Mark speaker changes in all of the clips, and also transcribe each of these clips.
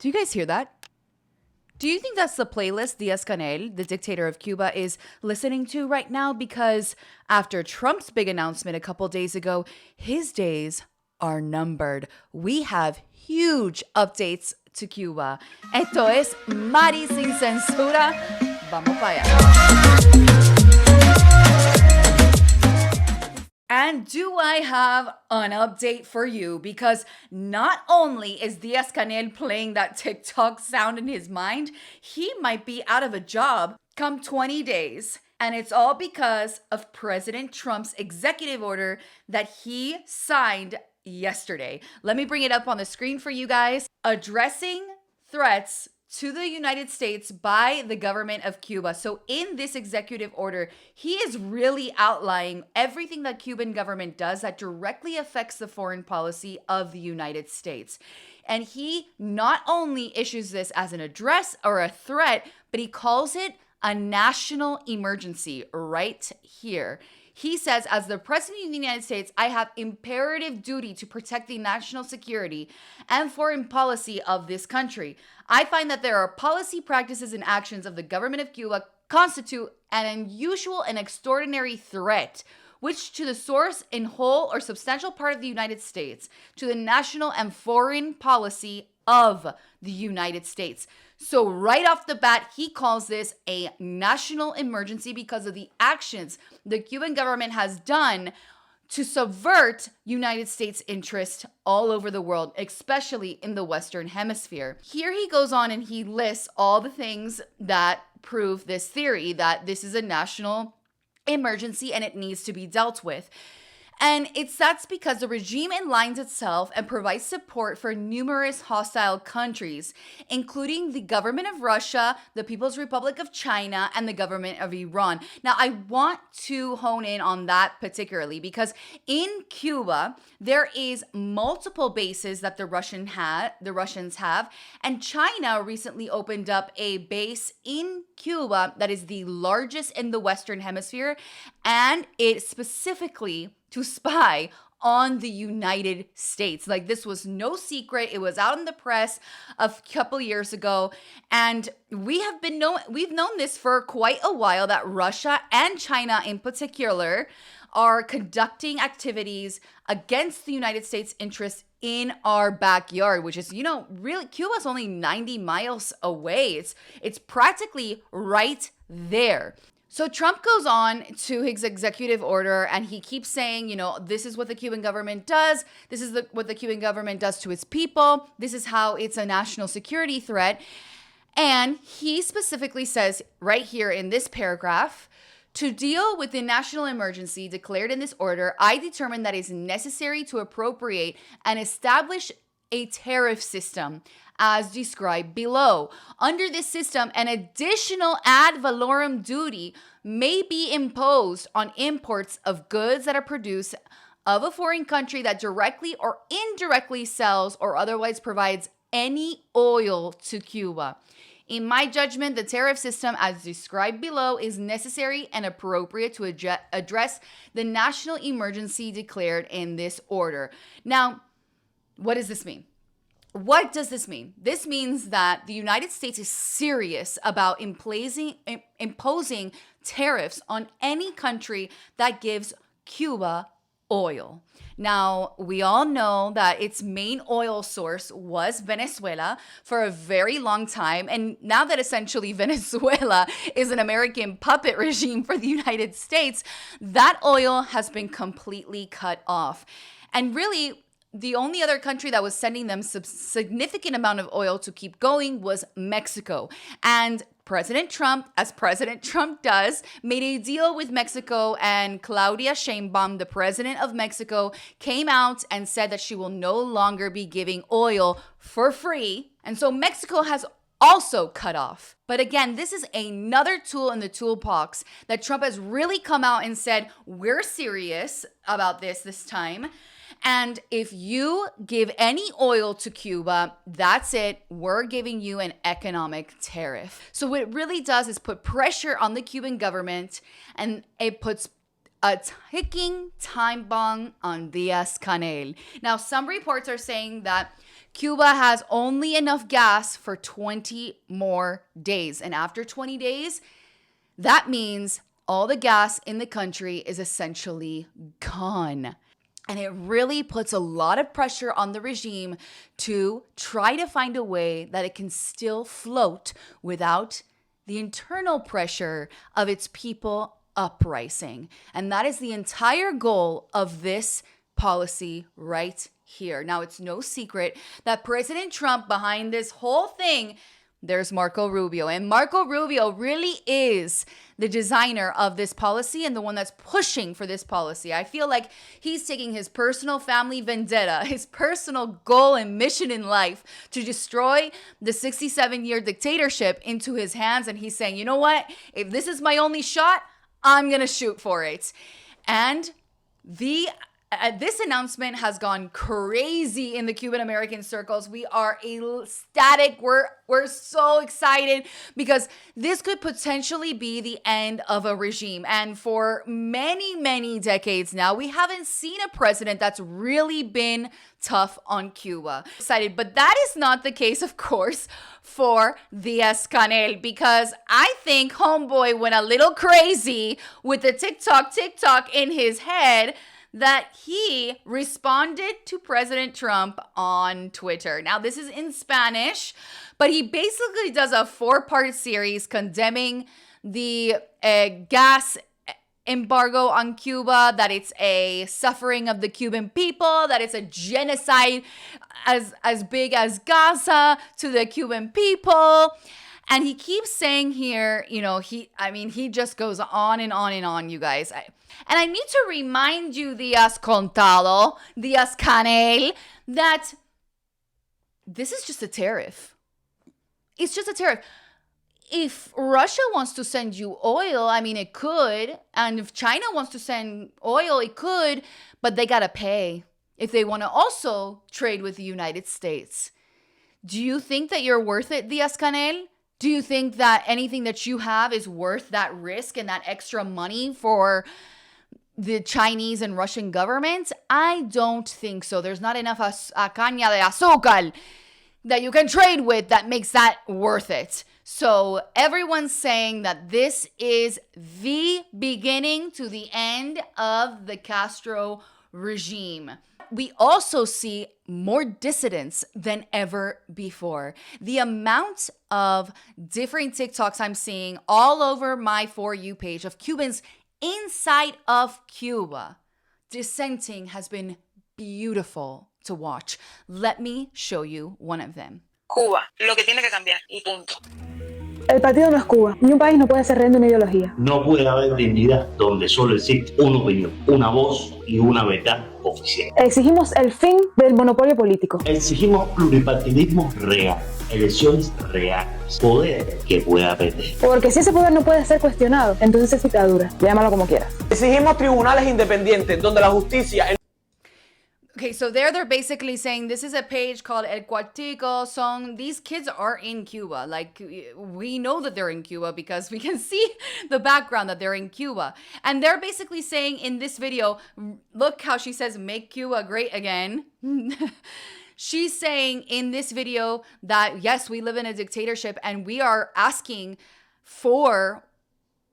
Speaker 1: Do you guys hear that? Do you think that's the playlist Diaz-Canel, the dictator of Cuba, is listening to right now? Because after Trump's big announcement a couple days ago, his days are numbered. We have huge updates to Cuba. Esto es Mari sin censura. Vamos para allá. And do I have an update for you? Because not only is Diaz-Canel playing that TikTok sound in his mind, he might be out of a job come 20 days. And it's all because of President Trump's executive order that he signed yesterday. Let me bring it up on the screen for you guys. Addressing threats to the United States by the government of Cuba. So in this executive order, he is really outlining everything that Cuban government does that directly affects the foreign policy of the United States. And he not only issues this as an address or a threat, but he calls it a national emergency right here. He says, as the President of the United States, I have imperative duty to protect the national security and foreign policy of this country. I find that there are policy practices and actions of the government of Cuba constitute an unusual and extraordinary threat, which to the source in whole or substantial part of the United States, to the national and foreign policy of the United States. So right off the bat, he calls this a national emergency because of the actions the Cuban government has done to subvert United States interests all over the world, especially in the Western Hemisphere. Here he goes on and he lists all the things that prove this theory, that this is a national emergency and it needs to be dealt with. And that's because the regime aligns itself and provides support for numerous hostile countries, including the government of Russia, the People's Republic of China, and the government of Iran. Now, I want to hone in on that particularly because in Cuba, there is multiple bases that the Russians have, and China recently opened up a base in Cuba that is the largest in the Western Hemisphere, and it specifically to spy on the United States. Like, this was no secret. It was out in the press a couple years ago. And we've known this for quite a while, that Russia and China in particular are conducting activities against the United States interests in our backyard, which is, really, Cuba's only 90 miles away. It's practically right there. So Trump goes on to his executive order and he keeps saying, this is what the Cuban government does. This is what the Cuban government does to its people. This is how it's a national security threat. And he specifically says right here in this paragraph, to deal with the national emergency declared in this order, I determine that it is necessary to appropriate and establish a tariff system as described below. Under this system, an additional ad valorem duty may be imposed on imports of goods that are produced of a foreign country that directly or indirectly sells or otherwise provides any oil to Cuba. In my judgment, the tariff system as described below is necessary and appropriate to address the national emergency declared in this order. Now, what does this mean? What does this mean? This means that the United States is serious about imposing tariffs on any country that gives Cuba oil. Now, we all know that its main oil source was Venezuela for a very long time. And now that essentially Venezuela is an American puppet regime for the United States, that oil has been completely cut off. And really, the only other country that was sending them significant amount of oil to keep going was Mexico. And President Trump, as President Trump does, made a deal with Mexico, and Claudia Sheinbaum, the president of Mexico, came out and said that she will no longer be giving oil for free. And so Mexico has also cut off. But again, this is another tool in the toolbox that Trump has really come out and said, we're serious about this time. And if you give any oil to Cuba, that's it. We're giving you an economic tariff. So what it really does is put pressure on the Cuban government, and it puts a ticking time bomb on Diaz-Canel. Now, some reports are saying that Cuba has only enough gas for 20 more days. And after 20 days, that means all the gas in the country is essentially gone. And it really puts a lot of pressure on the regime to try to find a way that it can still float without the internal pressure of its people uprising. And that is the entire goal of this policy right here. Now, it's no secret that President Trump, behind this whole thing, there's Marco Rubio. And Marco Rubio really is the designer of this policy and the one that's pushing for this policy. I feel like he's taking his personal family vendetta, his personal goal and mission in life to destroy the 67-year dictatorship into his hands. And he's saying, you know what? If this is my only shot, I'm going to shoot for it. And this announcement has gone crazy in the Cuban American circles. We are ecstatic. We're so excited because this could potentially be the end of a regime. And for many, many decades now, we haven't seen a president that's really been tough on Cuba. Excited, but that is not the case, of course, for Diaz-Canel, because I think homeboy went a little crazy with the TikTok in his head that he responded to President Trump on Twitter. Now, this is in Spanish, but he basically does a 4-part series condemning the gas embargo on Cuba, that it's a suffering of the Cuban people, that it's a genocide as big as Gaza to the Cuban people. And he keeps saying here, he just goes on and on and on, you guys. And I need to remind you, Diaz-Canel, that this is just a tariff. It's just a tariff. If Russia wants to send you oil, it could. And if China wants to send oil, it could. But they got to pay if they want to also trade with the United States. Do you think that you're worth it, Diaz-Canel? Do you think that anything that you have is worth that risk and that extra money for the Chinese and Russian governments? I don't think so. There's not enough caña de azúcar that you can trade with that makes that worth it. So everyone's saying that this is the beginning to the end of the Castro regime. We also see more dissidents than ever before. The amount of different TikToks I'm seeing all over my For You page of Cubans inside of Cuba dissenting has been beautiful to watch. Let me show you one of them.
Speaker 2: Cuba, lo que tiene que cambiar, y punto.
Speaker 3: El partido no es Cuba, ni un país no puede ser rehén de una ideología.
Speaker 4: No puede haber dignidad donde solo existe una opinión, una voz y una verdad oficial.
Speaker 3: Exigimos el fin del monopolio político.
Speaker 4: Exigimos pluripartidismo real, elecciones reales, poder que pueda perder.
Speaker 3: Porque si ese poder no puede ser cuestionado, entonces es dictadura, llámalo como quieras.
Speaker 5: Exigimos tribunales independientes donde la justicia...
Speaker 1: Okay, so they're basically saying this is a page called El Cuartico song. These kids are in Cuba. Like, we know that they're in Cuba because we can see the background that they're in Cuba. And they're basically saying in this video, look how she says, make Cuba great again. She's saying in this video that, yes, we live in a dictatorship and we are asking for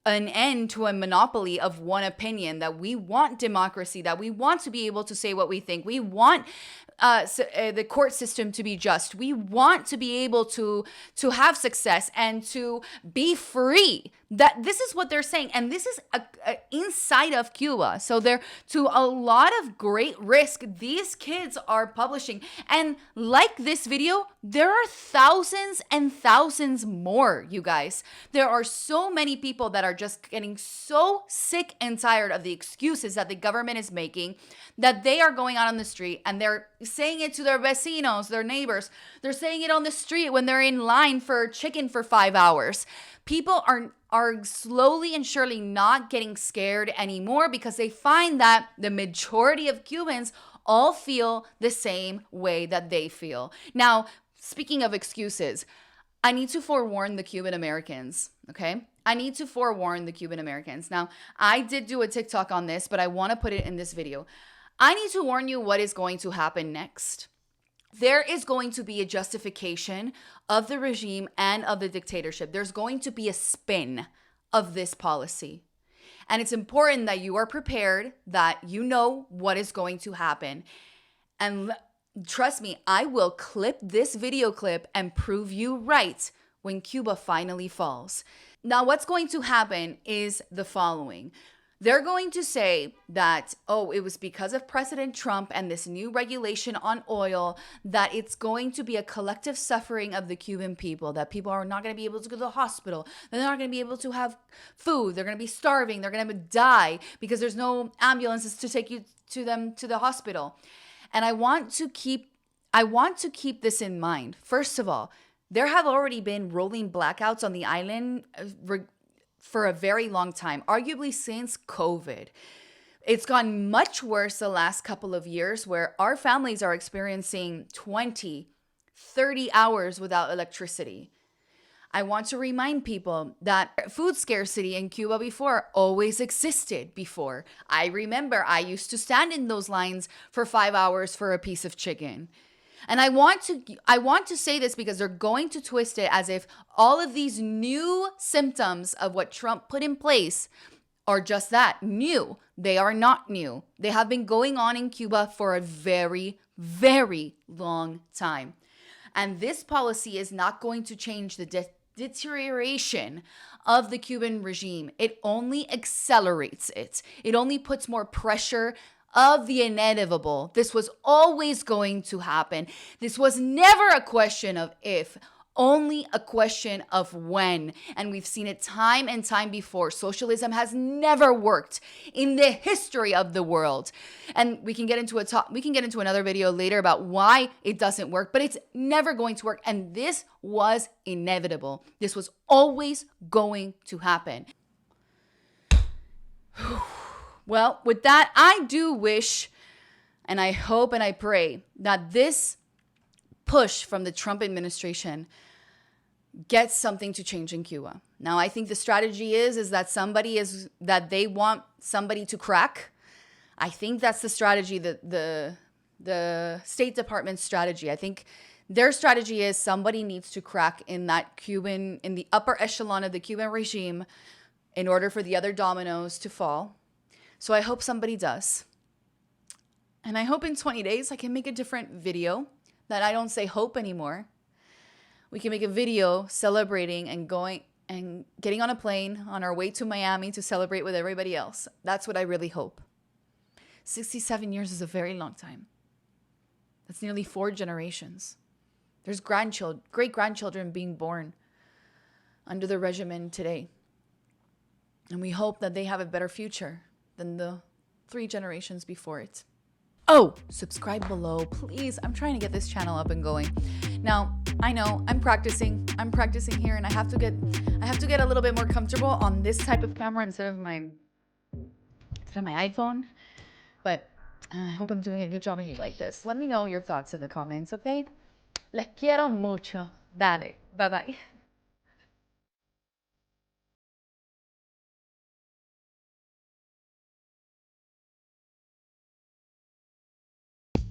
Speaker 1: an end to a monopoly of one opinion, that we want democracy, that we want to be able to say what we think. We want the court system to be just. We want to be able to have success and to be free. That this is what they're saying. And this is inside of Cuba. So they're to a lot of great risk. These kids are publishing. And like this video, there are thousands and thousands more, you guys. There are so many people that are just getting so sick and tired of the excuses that the government is making that they are going out on the street and they're saying it to their vecinos, their neighbors. They're saying it on the street when they're in line for chicken for 5 hours. People are slowly and surely not getting scared anymore because they find that the majority of Cubans all feel the same way that they feel. Now, speaking of excuses, I need to forewarn the Cuban Americans, okay? I need to forewarn the Cuban Americans. Now, I did do a TikTok on this, but I want to put it in this video. I need to warn you what is going to happen next. There is going to be a justification of the regime and of the dictatorship. There's going to be a spin of this policy. And it's important that you are prepared, that you know what is going to happen. And trust me, I will clip this video clip and prove you right when Cuba finally falls. Now, what's going to happen is the following. They're going to say that, oh, it was because of President Trump and this new regulation on oil that it's going to be a collective suffering of the Cuban people, that people are not going to be able to go to the hospital, they're not going to be able to have food, they're going to be starving, they're going to die because there's no ambulances to take you to them to the hospital. And I want to keep this in mind. First of all, there have already been rolling blackouts on the island for a very long time, arguably since COVID. It's gotten much worse the last couple of years where our families are experiencing 20, 30 hours without electricity. I want to remind people that food scarcity in Cuba before always existed before. I remember I used to stand in those lines for 5 hours for a piece of chicken. And I want to say this because they're going to twist it as if all of these new symptoms of what Trump put in place are just that, new. They are not new. They have been going on in Cuba for a very, very long time. And this policy is not going to change the deterioration of the Cuban regime. It only accelerates it. It only puts more pressure of the inevitable. This was always going to happen. This was never a question of if, only a question of when. And we've seen it time and time before. Socialism has never worked in the history of the world. And we can get into another video later about why it doesn't work, but it's never going to work. And this was inevitable. This was always going to happen. Well, with that, I do wish, and I hope and I pray that this push from the Trump administration gets something to change in Cuba. Now, I think the strategy is that they want somebody to crack. I think that's the strategy, the State Department's strategy. I think their strategy is somebody needs to crack in the upper echelon of the Cuban regime in order for the other dominoes to fall. So I hope somebody does. And I hope in 20 days I can make a different video that I don't say hope anymore. We can make a video celebrating and getting on a plane on our way to Miami to celebrate with everybody else. That's what I really hope. 67 years is a very long time. That's nearly 4 generations. There's great-grandchildren being born under the regime today. And we hope that they have a better future than the 3 generations before it. Oh, subscribe below, please. I'm trying to get this channel up and going. Now, I know I'm practicing here, and I have to get a little bit more comfortable on this type of camera instead of my iPhone. But I hope I'm doing a good job of you like this. Let me know your thoughts in the comments, okay? Les quiero mucho. Dale. Bye-bye.